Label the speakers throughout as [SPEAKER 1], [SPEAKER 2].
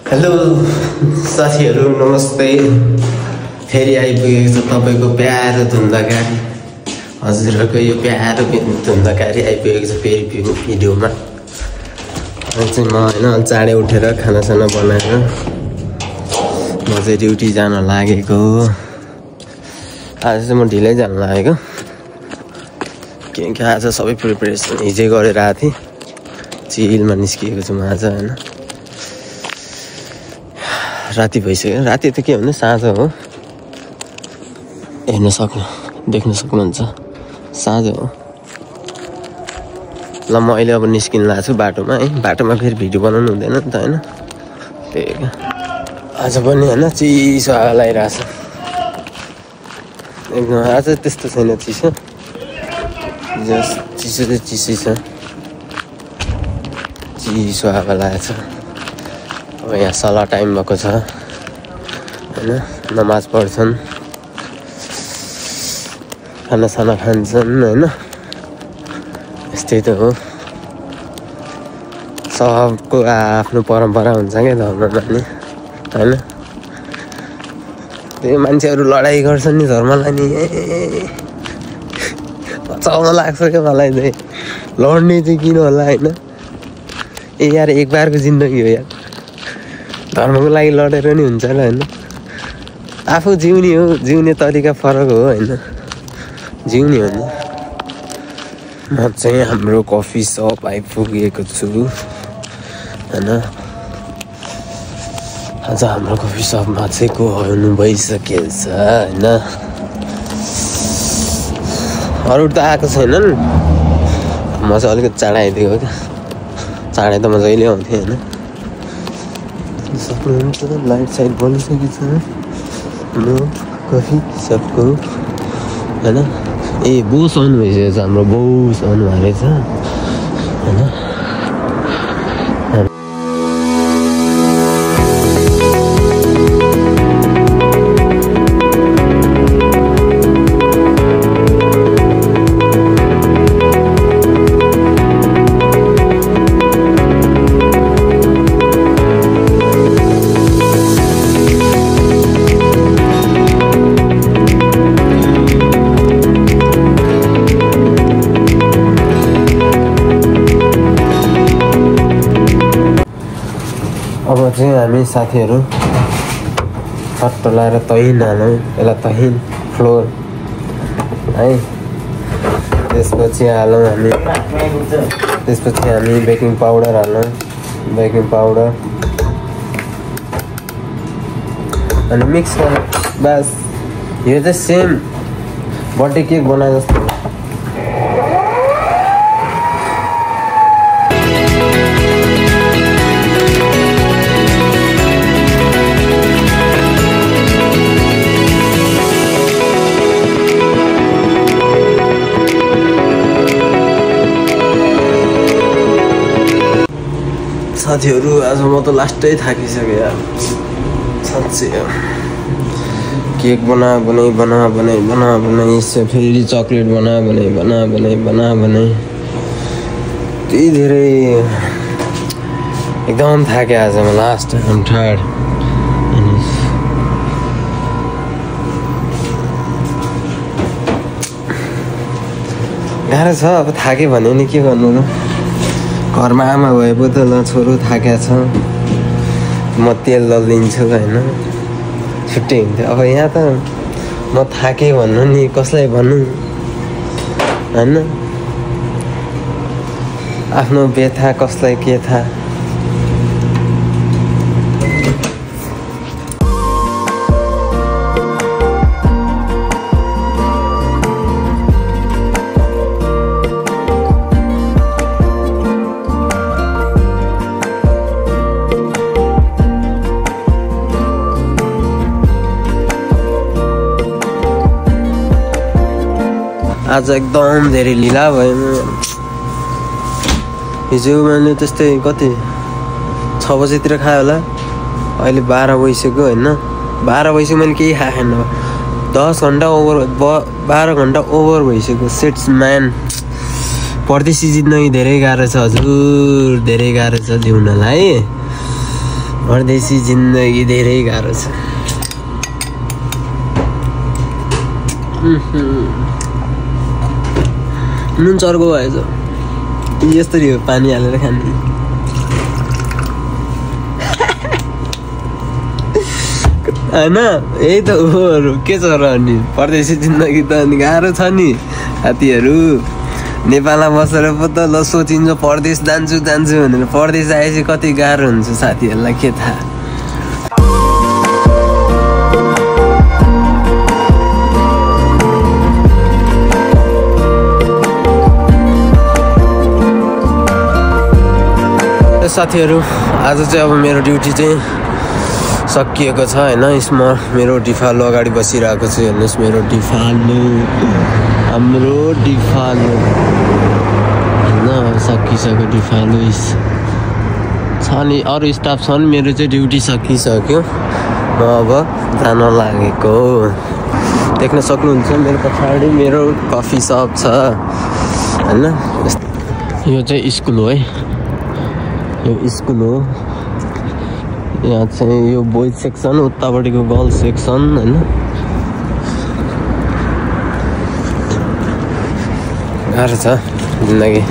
[SPEAKER 1] Hello साथीहरू, नमस्ते। फेरि आइपुगेको छ तपाईँको प्यारो धुन्दाकारी। हजुरहरूको यो प्यारो धुन्दाकारी आइपुगेको छ फेरि भिडियोमा। अनि चाहिँ म होइन चाँडै उठेर खानासाना बनाएर म चाहिँ ड्युटी जान लागेको। आज चाहिँ म ढिलै जान लागेको किनकि आज सबै प्रिपरेसन हिजै गरेर आएको थिएँ। चिलमा निस्किएको छु म आज होइन। राति भइसक्यो। राति त के भन्नु, साँझ हो। हेर्न देख्न सक्नुहुन्छ, साँझ हो। ल म अहिले अब निस्किन लाग्छु बाटोमा है। बाटोमा फेरि भिडियो बनाउनु हुँदैन नि त होइन। त्यही आज पनि होइन चिसो हावा लगाइरहेछ एकदम। आज त्यस्तो छैन चिसो, चिसो चाहिँ चिसै छ। चिसो हावा लागेको छ। अब यहाँ सल्लाह टाइम भएको छ होइन। नमाज पढ्छन्, खानासाना खान्छन् होइन। यस्तै त हो, सबको आफ्नो परम्परा हुन्छ क्या धर्म मान्ने होइन। त्यही मान्छेहरू लडाइँ गर्छन् नि धर्मलाई नि। चल्न लाग्छ क्या मलाई चाहिँ। लड्ने चाहिँ किन होला होइन। ए यार, एक बारको जिन्दगी हो यार। धर्मको लागि लडेर नि हुन्छ र होइन। आफू जिउने हो, जिउने तरिका फरक हो होइन। जिउने हो नि। म चाहिँ हाम्रो कफी सप आइपुगेको छु होइन। आज हाम्रो कफी सपमा चाहिँ को आउनु भइसकेको छ होइन। अरू त आएको छैनन्। म चाहिँ अलिकति चाँडै आइदिएको क्या। चाँडै त म जहिले आउँथेँ होइन। सक्नुहुन्छ लाइट साइड बनिसकेको छ हाम्रो कफी सपको होइन। ए बोस आउनु भइसकेको छ, हाम्रो बोस आउनु भएको रहेछ होइन। अब चाहिँ हामी साथीहरू सट्ट लाएर तहिन हालौँ। यसलाई तहिन फ्लोर है। त्यसपछि हालौँ हामी, त्यसपछि हामी बेकिङ पाउडर हालौँ। बेकिङ पाउडर अनि मिक्स गर्नु बस। यो चाहिँ सेम बर्थडे केक बनाए जस्तो। साथीहरू आज म त लास्टै थाकिसकेँ यार साँच्चै। केक बनाई फेरि चक्लेट बनाई त्यही धेरै एकदम थाकेँ आज म। Last I'm tired. गाह्रो छ अब। थाकेँ भने नि के गर्नु र। घरमा आमा भए पो त ल छोरो थाकेको छ म तेल दलिदिन्छु होइन, छुट्टै हुन्थ्यो। अब यहाँ त म थाकेँ भन्नु नि कसलाई भन्नु होइन। आफ्नो व्यथा कसलाई के थाहा। आज एकदम धेरै ढिला भयो। हिजो मैले त्यस्तै कति 6 बजेतिर खाएँ होला। अहिले 12 भइसक्यो होइन। 12 भइसक्यो, मैले केही खाएन। 10 घन्टा ओभर, 12 घन्टा ओभर भइसक्यो। Sets man. परदेशी जित्न धेरै गाह्रो छ हजुर, धेरै गाह्रो छ जिउनलाई। परदेशी जिन्दगी धेरै गाह्रो छ। नुन चर्को भएछ यस्तरी हो पानी हालेर खाने। होइन यही त हो के छ र अनि परदेशी जिन्दगी त अनि गाह्रो छ नि साथीहरू। नेपालमा बसेर पो त ल सोचिन्छ परदेश जान्छु भनेर परदेश आएपछि कति गाह्रो हुन्छ साथीहरूलाई के थाहा। साथीहरू आज चाहिँ अब मेरो ड्युटी चाहिँ सकिएको छ होइन। यसमा मेरो डिफालो अगाडि बसिरहेको छु। हेर्नुहोस् मेरो डिफालो, हाम्रो डिफालो होइन सकिसक्यो। डिफालो छ नि, अरू स्टाफ छ नि। मेरो चाहिँ ड्युटी सकिसक्यो, म अब जान लागेको। देख्न सक्नुहुन्छ मेरो पछाडि मेरो कफी सप छ होइन। यो चाहिँ स्कुल हो है, यो स्कुल हो। यहाँ चाहिँ यो बोइज सेक्सन, उतापट्टिको गर्ल्स सेक्सन होइन। गाह्रो छ जिन्दगी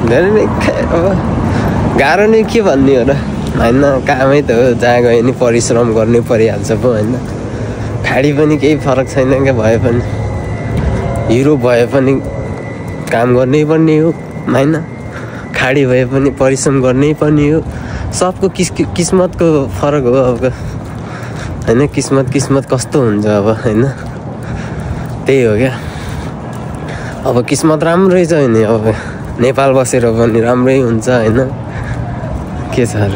[SPEAKER 1] धेरै नै। अब गाह्रो नै के भन्ने हो र होइन, कामै त हो। जहाँ गयो नि परिश्रम गर्नै परिहाल्छ पो होइन। खाडी पनि केही फरक छैन क्या, भए पनि हिरो भए पनि काम गर्नै पर्ने हो होइन। खाडी भए पनि परिश्रम गर्नै पर्ने हो। सबको किस्मतको फरक हो अब होइन। किस्मत कस्तो हुन्छ अब होइन, त्यही हो क्या। अब किस्मत राम्रै छ नि, अब नेपाल बसेर पनि राम्रै हुन्छ होइन। के छ र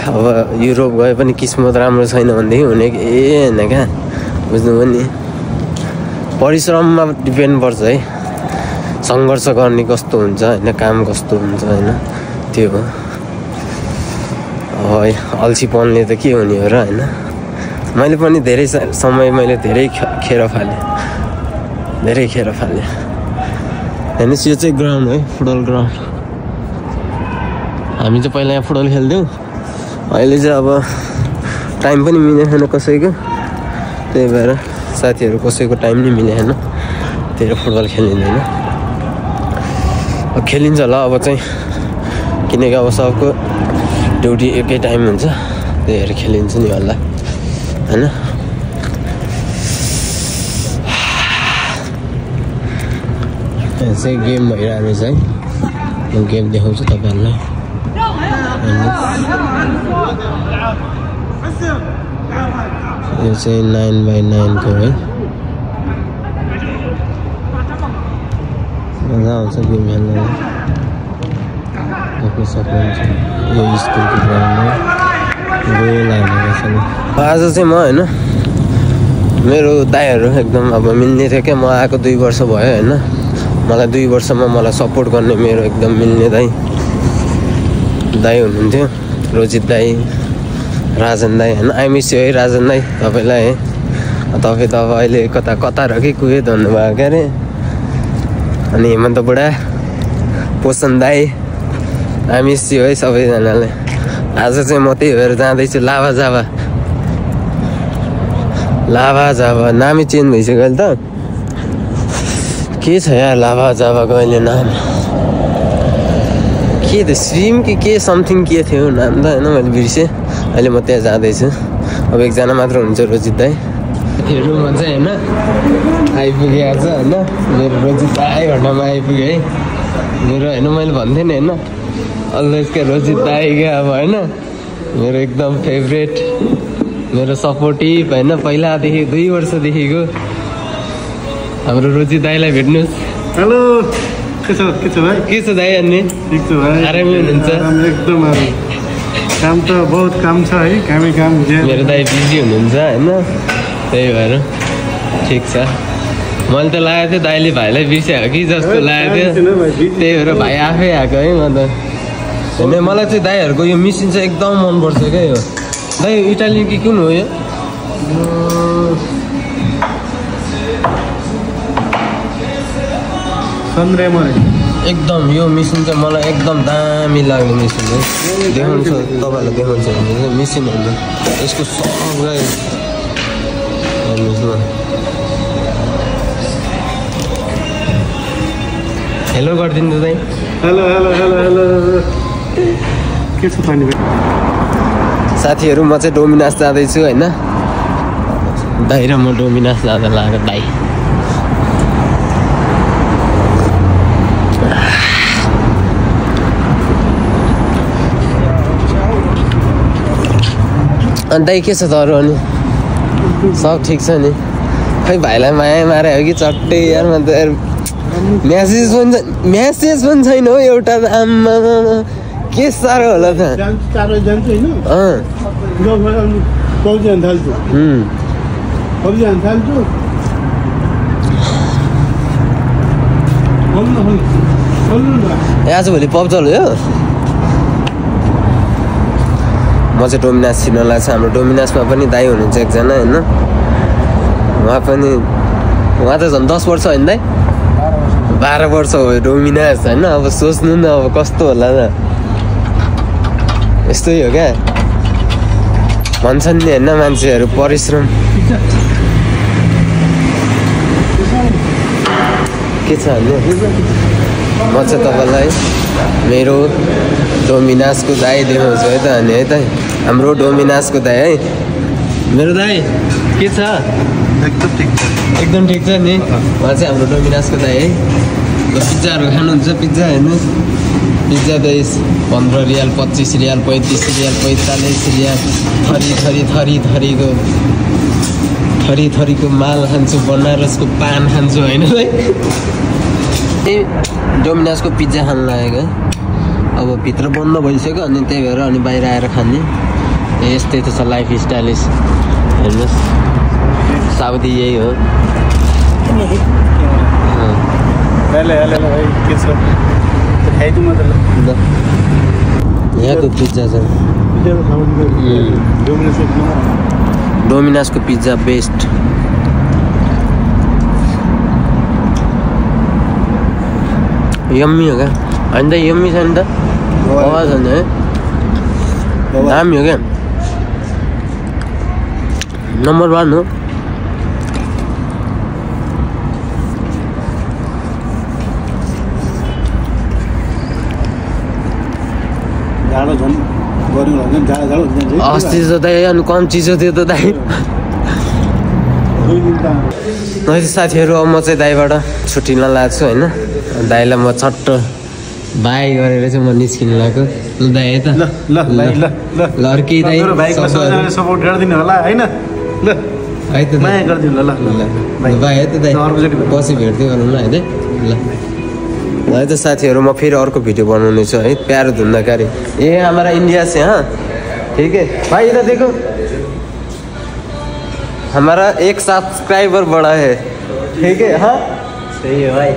[SPEAKER 1] अब युरोप गए पनि किस्मत राम्रो छैन भनेदेखि हुने होइन क्या, बुझ्नुभयो नि। परिश्रममा डिपेन्ड पर्छ है, सङ्घर्ष गर्ने कस्तो हुन्छ होइन, काम कस्तो हुन्छ होइन, त्यो हो। अब अल्छीपनले त के हुने हो र होइन। मैले पनि धेरै समय धेरै खेर फालेँ हेर्नुहोस्। यो चाहिँ ग्राउन्ड है, फुटबल ग्राउन्ड। हामी चाहिँ पहिला यहाँ फुटबल खेल्थ्यौँ, अहिले चाहिँ अब टाइम पनि मिलेको छैन कसैको, त्यही भएर साथीहरू कसैको टाइम नै मिलेको छैन, त्यही फुटबल खेलिँदैन। खेलिन्छ होला अब चाहिँ, किनकि अब सबको ड्युटी एकै टाइम हुन्छ, त्यही भएर खेलिन्छ नि होला होइन। यहाँ चाहिँ गेम भइरहेको रहेछ है, म गेम देखाउँछु तपाईँहरूलाई। यो चाहिँ 9x9 को है, मजा आउँछ गेम खेल्न, देख्न सक्नुहुन्छ। यो स्कुलको ग्राउन्डमा गोल हालेको छ। आज चाहिँ म होइन, मेरो दाइहरू एकदम अब मिल्ने थियो क्या। म आएको 2 वर्ष भयो होइन। मलाई 2 वर्षमा मलाई सपोर्ट गर्ने मेरो एकदम मिल्ने दाइ हुनुहुन्थ्यो, रोजित दाई, राजन दाई होइन। आई मिस यू है राजन दाई, तपाईँलाई है। तपाईँ त अब अहिले कता र कि कुवेत भन्नुभयो क्या अरे। अनि हेमन्त बुढा, पोषण दाई, आई मिस यू है सबैजनालाई। आज चाहिँ म त्यही भएर जाँदैछु लाभा जाभा। नामै चेन्ज भइसक्यो अहिले त। के छ यार लाभा जाभाको अहिले नाम, के त श्रीम कि के समथिङ के थियो नाम त होइन, मैले बिर्सेँ। अहिले म त्यहाँ जाँदैछु। अब एकजना मात्र हुनुहुन्छ रोजित दाई। साथीहरूमा चाहिँ होइन आइपुगेको छ होइन, मेरो रोजित दाई घन्टामा आइपुग्यो है मेरो होइन। मैले भन्थेँ नि होइन, अलवेजका रोजित दाई क्या अब होइन, मेरो एकदम फेभरेट, मेरो सपोर्टिभ होइन। पहिलादेखि 2 वर्षदेखिको हाम्रो रोजित दाईलाई भेट्नुहोस्।
[SPEAKER 2] हेलो, के छ भाइ?
[SPEAKER 1] के छ दाई? अनि
[SPEAKER 2] ठिक छ भाइ,
[SPEAKER 1] आरामै हुनुहुन्छ?
[SPEAKER 2] एकदम काम त बहुत काम छ है, कामै काम।
[SPEAKER 1] मेरो दाई बिजी हुनुहुन्छ होइन, त्यही भएर ठिक छ। मैले त लागेको थिएँ दाइले भाइलाई बिर्स्यो कि जस्तो लागेको थियो, त्यही भएर भाइ आफै आएको है। म त होइन, मलाई चाहिँ दाइहरूको यो मिसिन चाहिँ एकदम मनपर्छ क्या। यो दाइ इटालियन कि कुन हो यो?
[SPEAKER 2] सनरेमो
[SPEAKER 1] एकदम यो मिसिन चाहिँ मलाई एकदम दामी लाग्ने मिसिन हो। देखाउँछु तपाईँहरूलाई देखाउँछु भने मिसिन होइन यसको सबै हेर्नुहोस् न। हेलो गरिदिनु दाइ।
[SPEAKER 2] हेलो हेलो हेलो हेलो के छ पानी
[SPEAKER 1] साथीहरू म चाहिँ डोमिनोस जाँदैछु होइन। दाइ र म डोमिनोस जाँदा लाग्यो दाइ। अनि दाइ के छ त अरू? अनि सब ठिक छ नि? खै भाइलाई माया मारे हो कि चट्टै यार। म त यार म्यासेज पनि छैन हो एउटा त। आम्मा के साह्रो होला त। आजभोलि पब चल्यो। म चाहिँ डोमिनोस छिर्न लाग्छ। हाम्रो डोमिनोसमा पनि दाइ हुनुहुन्छ एकजना होइन। उहाँ त झन् 10 वर्ष होइन दाइ? 12 वर्ष हो डोमिनोस होइन। अब सोच्नु न अब कस्तो होला त। यस्तै हो क्या भन्छन् नि होइन मान्छेहरू परिश्रम। के छ भने म चाहिँ तपाईँलाई मेरो डोमिनोसको दाइ देखाउँछु है त। अनि है त हाम्रो डोमिनोसको दाइ है। मेरो दाइ के छ?
[SPEAKER 2] एकदम ठिक छ।
[SPEAKER 1] एकदम ठिक छ नि। उहाँ चाहिँ हाम्रो डोमिनोसको दाइ है। पिज्जाहरू खानुहुन्छ? पिज्जा हेर्नुहोस्। पिज्जा त 15 रियाल 25 रियाल 35 रियाल 45 रियाल थरीको माल खान्छु। बनारसको पान खान्छु होइन है। डोमिनोसको पिज्जा खानु लागेको है। अब भित्र बन्द भइसक्यो अनि त्यही भएर अनि बाहिर आएर खाने। यस्तै त छ लाइफ स्टाइलिस। हेर्नुहोस् साउदी यही हो। यहाँको पिज्जा छ। डोमिनोसको पिज्जा बेस्ट। यम्मी हो क्या होइन त? यम्मी छ नि त। आवाज होइन है दामी हो क्या। नम्बर 1 हो। अस्ति त दाइ अनि कम चिसो थियो त दाइ। साथीहरू अब म चाहिँ दाइबाट छुट्टिन लाग्छु होइन। दाइलाई म छट्ट बाई गरेर चाहिँ म निस्किनु लाग्यो। ल दाइ है त। ल अर्कै दाइ
[SPEAKER 2] सपोर्ट गरिदिनु होला होइन। ल
[SPEAKER 1] है त
[SPEAKER 2] माया गरिदिनु ल।
[SPEAKER 1] बाई है त दाइ। पछि भेट्दै गरौँ ल है त। ल है त साथीहरू म फेरि अर्को भिडियो बनाउने छु है। प्यारो धुन्दाकारी ये हमारा इंडिया से। हाँ ठीक है भाई इधर देखो हमारा 1 सब्सक्राइबर बढ़ा है। ठीक है हाँ सही है भाई।